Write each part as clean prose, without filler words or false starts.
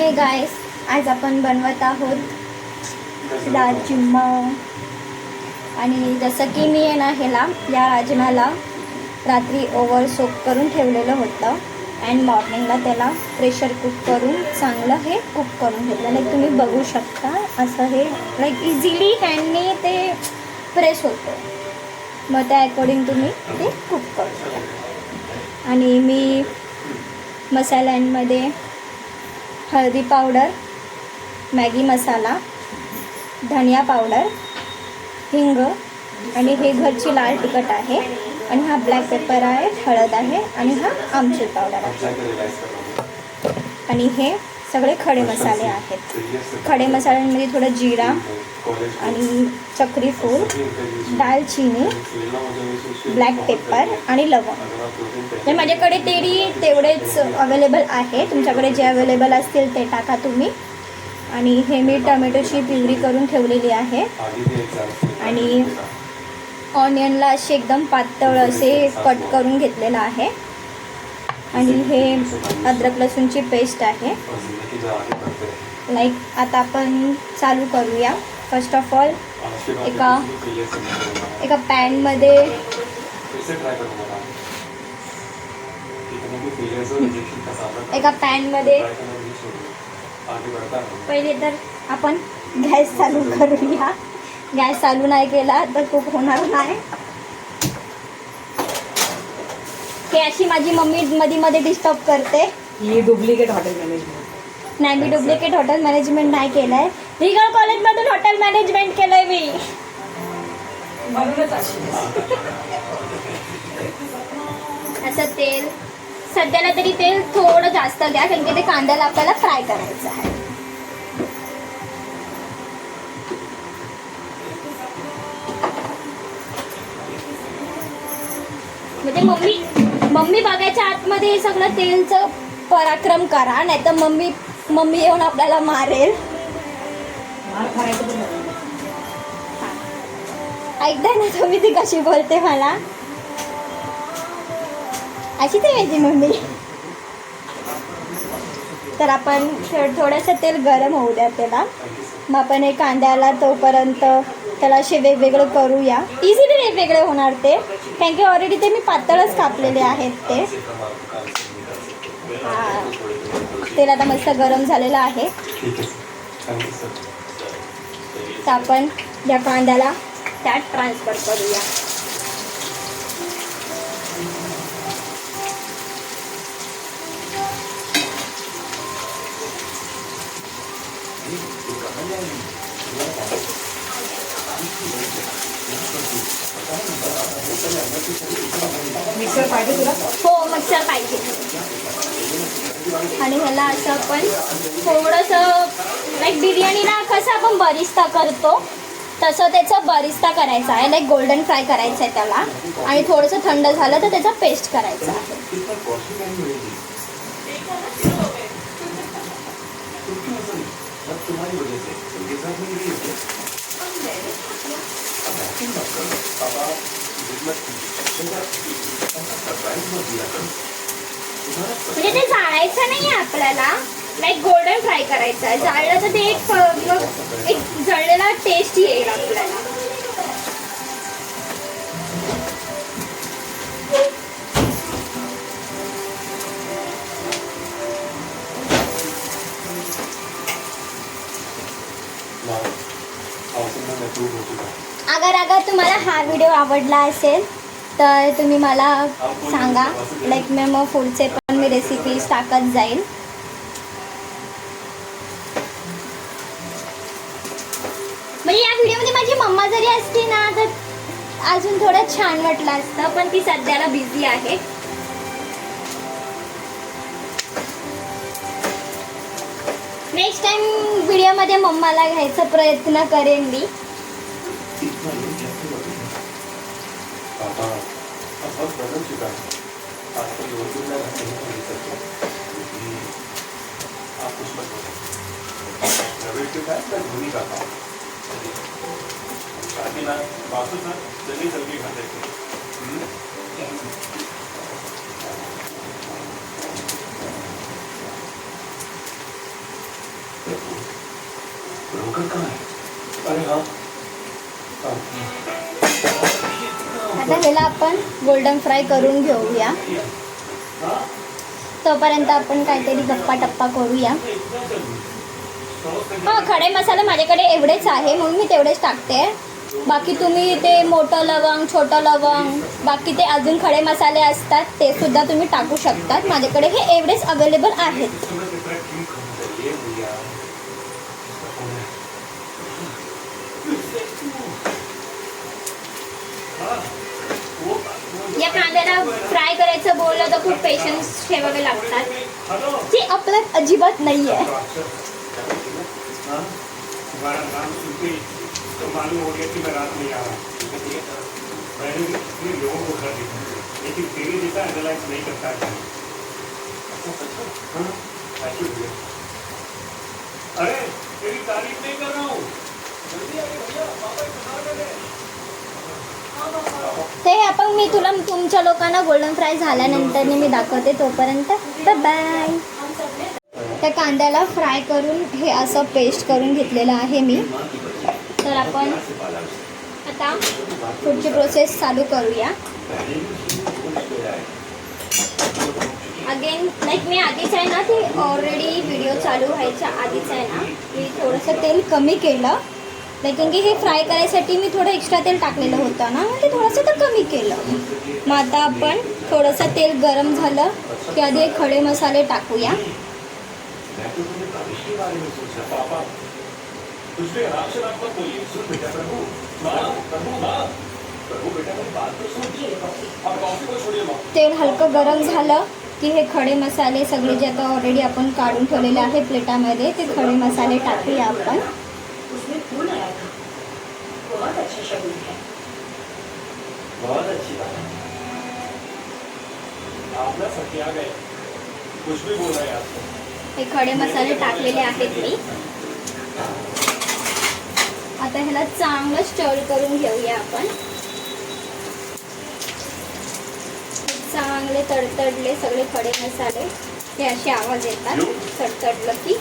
Hey guys, आज आपण बनवत आहोत राजमा. आणि जसं की मी आहे ना या राजमाला रात्री ओव्हर सोक करून ठेवलेलं होतं अँड मॉर्निंगला त्याला प्रेशर कुक करून चांगलं हे कुक करून घेतलं. लाईक तुम्ही बघू शकता असं हे लाईक इझिली हँडने ते प्रेस होतं. मग त्या अकॉर्डिंग तुम्ही ते कुक करू शकता. आणि मी मसाल्यांमध्ये हळदी पावडर, मॅगी मसाला, धनिया पावडर, हिंग आणि हे घरची लाल तिखट आहे आणि हा ब्लॅक पेपर आहे, हळद आहे आणि हा आमचूर पावडर आहे. आणि हे सगळे खडे मसाले आहेत. खडे मसाल्यांमध्ये थोडं जिरा आणि चक्री फूल, दालचिनी, ब्लॅक पेपर आणि लवंग. तर माझ्याकडे तेवढेच अवेलेबल आहे. तुमच्याकडे जे अवेलेबल असतील ते टाका तुम्ही. आणि हे मी टोमॅटोची प्युरी करून ठेवलेली आहे. आणि ऑनियनला असे एकदम पातळ असे कट करून घेतलेलं आहे. आणि हे अद्रक लसूणची पेस्ट आहे. लाईक आता आपण चालू करूया. फर्स्ट ऑफ ऑल एका पॅनमध्ये पहिले तर आपण गॅस चालू करूया. गॅस चालू नाही केला तर कुक होणार नाही. हे अशी माझी मम्मी मध्ये डिस्टर्ब करते. ही डुप्लिकेट हॉटेल मॅनेजमेंट नाही, मी डुप्लिकेट हॉटेल मॅनेजमेंट नाही केलंय. रिगल कॉलेजमधून हॉटेल मॅनेजमेंट केलंय मी. असं तेल सध्याला तरी तेल थोडं जास्त घ्या, कारण की ते कांद्याला आपल्याला फ्राय करायचं आहे. म्हणजे मम्मी बघायच्या आतमध्ये सगळं तेलचं पराक्रम करा, नाही तर मम्मी येऊन आपल्याला मारेल. ऐकताय ना तुम्ही ती कशी बोलते मला. अशी ते माझी मम्मी. तर आपण थोडंसं तेल गरम होऊ द्या त्याला. मग आपण हे कांद्याला तोपर्यंत त्याला असे वेगवेगळं करूया. इझिली वेगवेगळे होणार ते, कारण की ऑलरेडी ते मी पातळच कापलेले आहेत ते. तेल आता मस्त गरम झालेलं आहे. तर आपण या कांद्याला त्यात ट्रान्सफर करूया. मिक्सर पाहिजे तुला? हो, मिक्सर पाहिजे. आणि ह्याला असं आपण थोडंसं लाईक बिर्याणीला कसं आपण बरिस्ता करतो तसं त्याचं बरिस्ता करायचं आहे. लाईक गोल्डन फ्राय करायचं आहे त्याला. आणि थोडंसं थंड झालं तर त्याचा पेस्ट करायचा आहे. म्हणजे ते जाळायचं नाही आहे आपल्याला, लाईक गोल्डन फ्राय करायचं आहे. जाळलं तर ते एक जळलेला टेस्ट येईल आपल्याला. अगर तुम्हाला हा व्हिडिओ आवडला असेल तर तुम्ही मला सांगा. लाईक मग पुढचे पण मी रेसिपीज टाकत जाईल. म्हणजे या व्हिडिओमध्ये माझी मम्मा जरी असती ना तर अजून थोडं छान वाटलं असतं, पण ती सध्याला बिझी आहे. नेक्स्ट टाइम व्हिडिओमध्ये मम्माला घ्यायचा प्रयत्न करेन मी. आता ह्याला आपण गोल्डन फ्राय करून घेऊया. तोपर्यंत आपण काहीतरी गप्पा टप्पा करूया. हां, खडे मसाले माझ्याकडे एवढेच आहे म्हणून मी तेवढेच टाकते. बाकी तुम्ही ते मोठं लवंग, छोटं लवंग, बाकी ते अजून खडे मसाले असतात ते सुद्धा तुम्ही टाकू शकतात. माझ्याकडे हे एवढेच अवेलेबल आहेत. या कांद्याला फ्राय करायचं बोललं तर खूप पेशन्स ठेवावे लागतात, जे आपल्यात अजिबात नाही आहे. मालूम हो गया कि मैं रात नहीं आ रहा. मैंने भी लोगों को घर देखा, लेकिन तेरे जैसा एनालाइज नहीं करता है. अरे तेरी तारीफ नहीं कर रहा हूँ. जल्दी आइए भैया, पापा इंतजार कर रहे हैं. ते आपण मी तुला तुमच्या लोकांना गोल्डन फ्राय झाल्यानंतर मी दाखवते. तोपर्यंत बाय. त्या कांद्याला फ्राय करून हे असं पेस्ट करून घेतलेलं आहे मी. तर आपण आता पुढची प्रोसेस चालू करूया. अगेन लाईक मी आधीच आहे ना, ते ऑलरेडी व्हिडिओ चालू व्हायच्या आधीच आहे ना, मी थोडंसं तेल कमी केलं. लाईक की हे फ्राय करायसाठी मी थोडं एक्स्ट्रा तेल टाकलेलं होतं ना, ते थोडंसं तर कमी केलं. मग आता आपण थोडंसं तेल गरम झालं की आधी हे खडे मसाले टाकूया. तेल हलकं गरम झालं की हे खडे मसाले सगळे जे आता ऑलरेडी आपण काढून ठेवलेले आहे प्लेटामध्ये, ते खडे मसाले टाकूया आपण. बहुत अच्छी बात है. आप ना सत्या गए, कुछ भी बोल रहे हैं आपको. हे खडे मसाले टाकलेले आहेत मी. आता ह्याला चांगलं स्टर करून घेऊया आपण. चांगले तडतडले सगळे खडे मसाले, हे असे आवाज येतात तडतडलं की.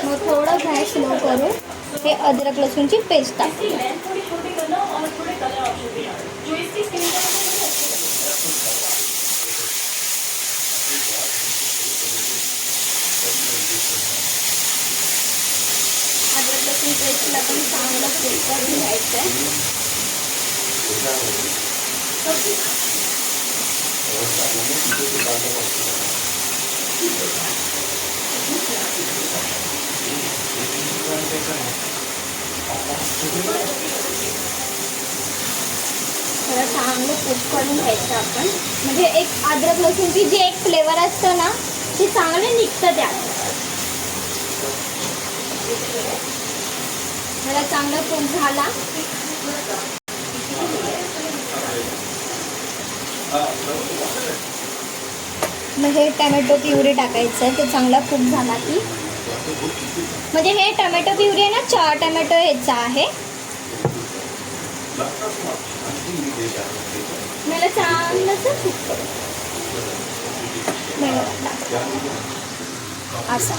मग थोडं गॅस स्लो करून हे अद्रक लसूणची पेस्ट टाकूया. अद्रक लसूण पेस्टला पण चांगलं फ्राय करून घ्यायचं आहे. थोडं चांगलं कुक करून घ्यायचं आपण, म्हणजे एक अद्रक लसूणची जे एक फ्लेवर असतं ना, ते चांगलं निघतं त्यात. मला चांगलं कुक झाला. मग हे टमॅटो प्युरी टाकायचं आहे. ते चांगला कुक झाला की, म्हणजे हे टमॅटो प्युरी आहे ना, 4 टमॅटो ह्याचा आहे. मला चांगलंच कुक करू असा.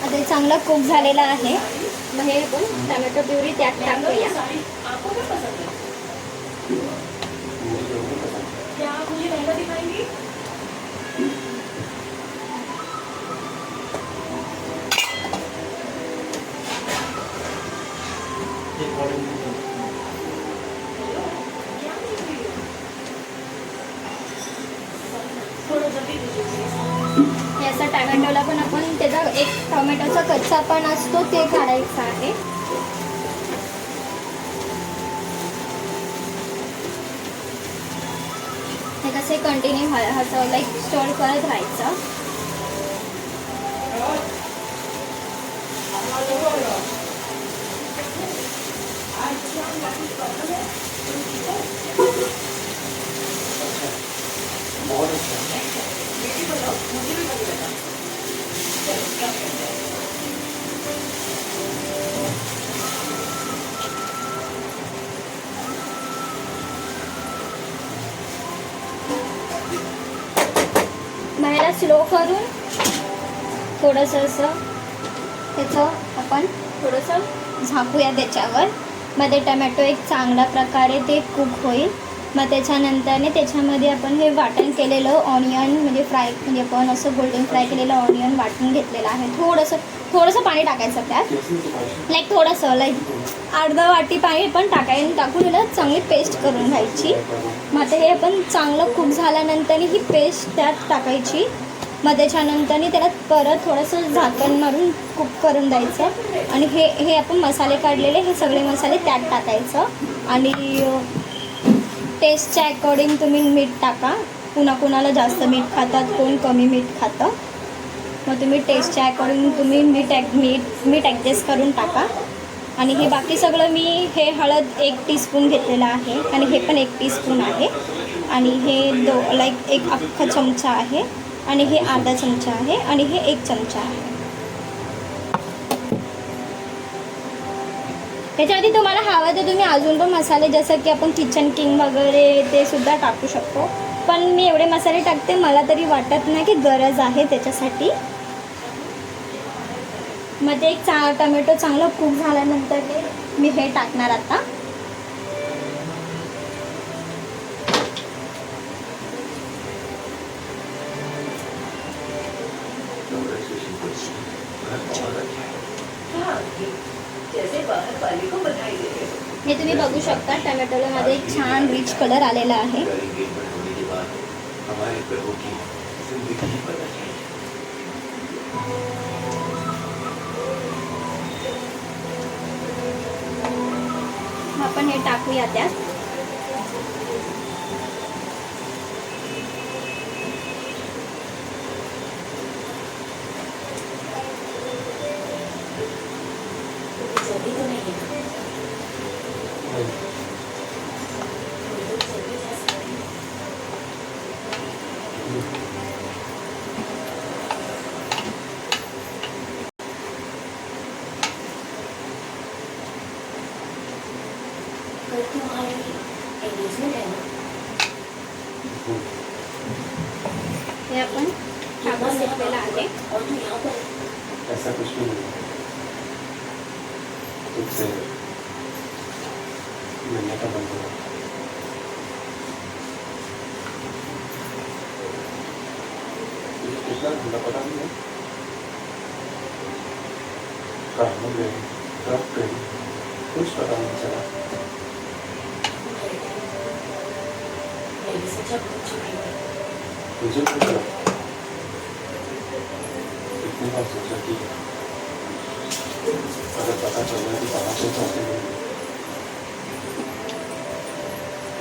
आता चांगला कुक झालेला आहे. मग हे आपण टमॅटो प्युरी त्यात टाकूया. याचा टमॅटोला पण आपण त्याचा एक टोमॅटोचा कच्चा पण असतो ते काढायचा आहे. हे कसे कंटिन्यू असं लाईक स्टर करत राहायचं. गॅस स्लो करून थोडंसं असं त्याचं आपण थोडंसं झाकूया त्याच्यावर. मग ते टमॅटो एक चांगल्या प्रकारे ते कुक होईल. मग त्याच्यानंतरने त्याच्यामध्ये आपण हे वाटण केलेलं ऑनियन म्हणजे फ्राय म्हणजे आपण असं गोल्डन फ्राय केलेलं ऑनियन वाटून घेतलेलं आहे. थोडंसं पाणी टाकायचं त्यात, लाईक थोडंसं लाईक अर्धा वाटी पाणी पण टाकून याला चांगली पेस्ट करून घ्यायची. मग आता हे आपण चांगलं कुक झाल्यानंतर ही पेस्ट त्यात टाकायची. मग त्याच्यानंतरने त्याला परत थोडंसं झाकण मारून कुक करून द्यायचं. आणि हे आपण मसाले काढलेले हे सगळे मसाले त्यात टाकायचं. आणि टेस्टच्या अकॉर्डिंग तुम्ही मीठ टाका. कुणाला जास्त मीठ खातात, कोण कमी मीठ खातं. मग तुम्ही टेस्टच्या अकॉर्डिंग तुम्ही मीठ ॲडजस्ट करून टाका. आणि हे बाकी सगळं मी हे हळद 1 टीस्पून घेतलेलं आहे आणि हे पण 1 टीस्पून आहे. आणि हे लाईक 1 अख्खा चमचा आहे आणि हे अर्धा चमचा आहे आणि हे 1 चमचा आहे. त्याच्याआधी तुम्हाला हवं तर तुम्ही अजून पण मसाले जसं की आपण किचन किंग वगैरे ते सुद्धा टाकू शकतो. पण मी एवढे मसाले टाकते, मला तरी वाटत नाही की गरज आहे त्याच्यासाठी. मग ते एक टमॅटो चांगलं कुक झाल्यानंतर मी हे टाकणार आता. हे तुम्ही बघू शकता टमॅटोला मध्ये एक छान रिच कलर आलेला आहे. आपण हे टाकूया त्यात. हे आपण टाकून घेतलेलं आहे. ऐसा कुछ भी नहीं तुझसे मिलने का बंद हुआ. तुझे कितना घंटा पता नहीं है कहाँ गए कब गए कुछ पता नहीं चला. मुझे पता इतनी बार सोचा कि अगर पता चल रहा है कि कहाँ से चाहते हैं.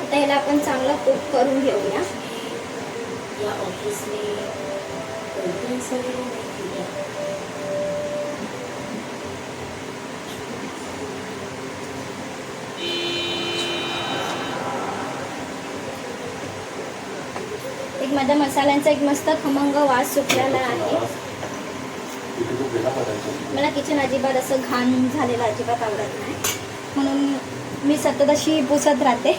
आता ह्याला आपण चांगलं कुक करून घेऊया. या ऑफिस में कॉन्फ्रेंस वगैरह नहीं थी क्या? एक माझ्या मसाल्यांचा एक मस्त खमंग वास सुटलेला आहे. इथे तो गेला पडायचा. मला किचन अजिबात असं घाण झालेलं अजिबात आवडत नाही, म्हणून मी सतत अशी पुसत राहते.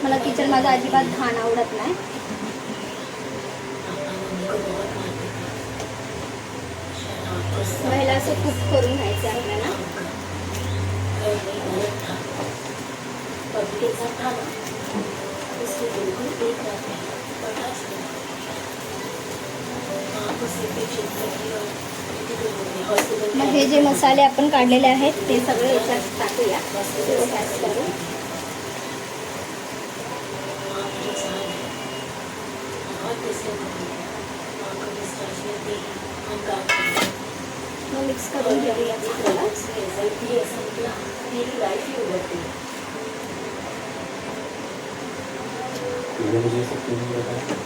मला किचन माझं अजिबात घाण आवडत नाही. ह्याला असं कुक करून घ्यायचं आहे आपल्याला. मग हे जे मसाले आपण काढलेले आहेत ते सगळे याच्यात टाकूया गॅस करून. मग मिक्स करून घेऊया थोडं. तुमने मुझे सब क्यों नहीं बताया.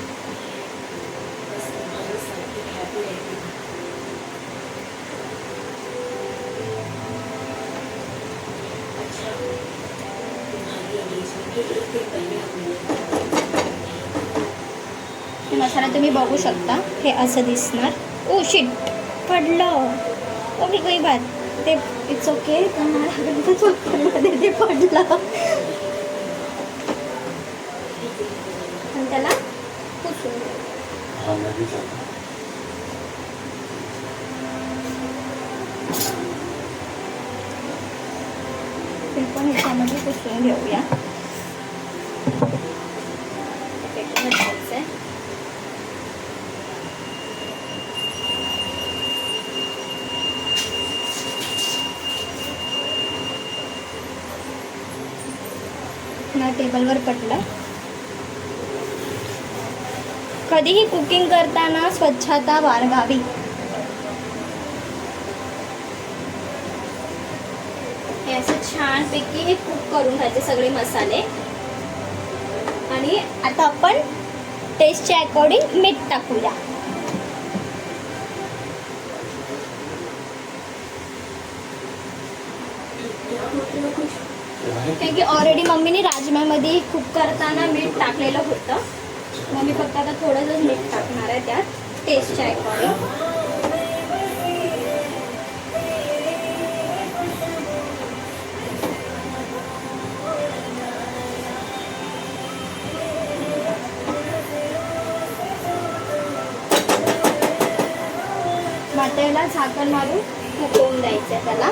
हे मसाला तुम्ही बघू शकता, हे असं दिसणार. ओ शिट, पडलं. ओके कोई बात, ते इट्स ओके. ते पडलं आणि त्याला पुसून हाँ मैं भी चाहता हूँ ते पण ह्याच्यामध्ये पुसून घेऊया. फेकून घ्यायचं आहे. ना टेबलवर पडलं. कधीही कुकिंग करताना स्वच्छता बाळगावी. हे असं छानपैकी हे कुक करून घ्यायचे सगळे मसाले. आणि आता आपण टेस्टच्या अकॉर्डिंग मीठ टाकूया. कारण की ऑलरेडी मम्मीने राजम्यामध्ये कुक करताना मीठ टाकलेलं होतं. मग मी फक्त आता थोडंसं मीठ टाकणार आहे त्यात टेस्टच्या अकॉर्डिंग. मग त्याला झाकण मारून कुक होऊन द्यायचं आहे त्याला.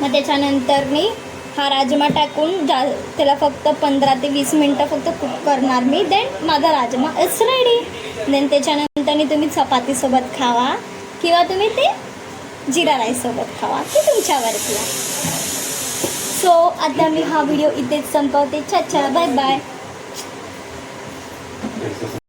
मग त्याच्यानंतर मी हा राजमा टाकून त्याला फक्त 15 ते 20 मिनटं फक्त कुक करणार मी. देन माझा राजमा इज रेडी. देन त्याच्यानंतर तुम्ही चपातीसोबत खावा किंवा तुम्ही ते जिरा राईससोबत खावा, ते तुमच्यावरती आहे. सो आता मी हा व्हिडिओ इथेच संपवते. अच्छा बाय बाय. ऐसे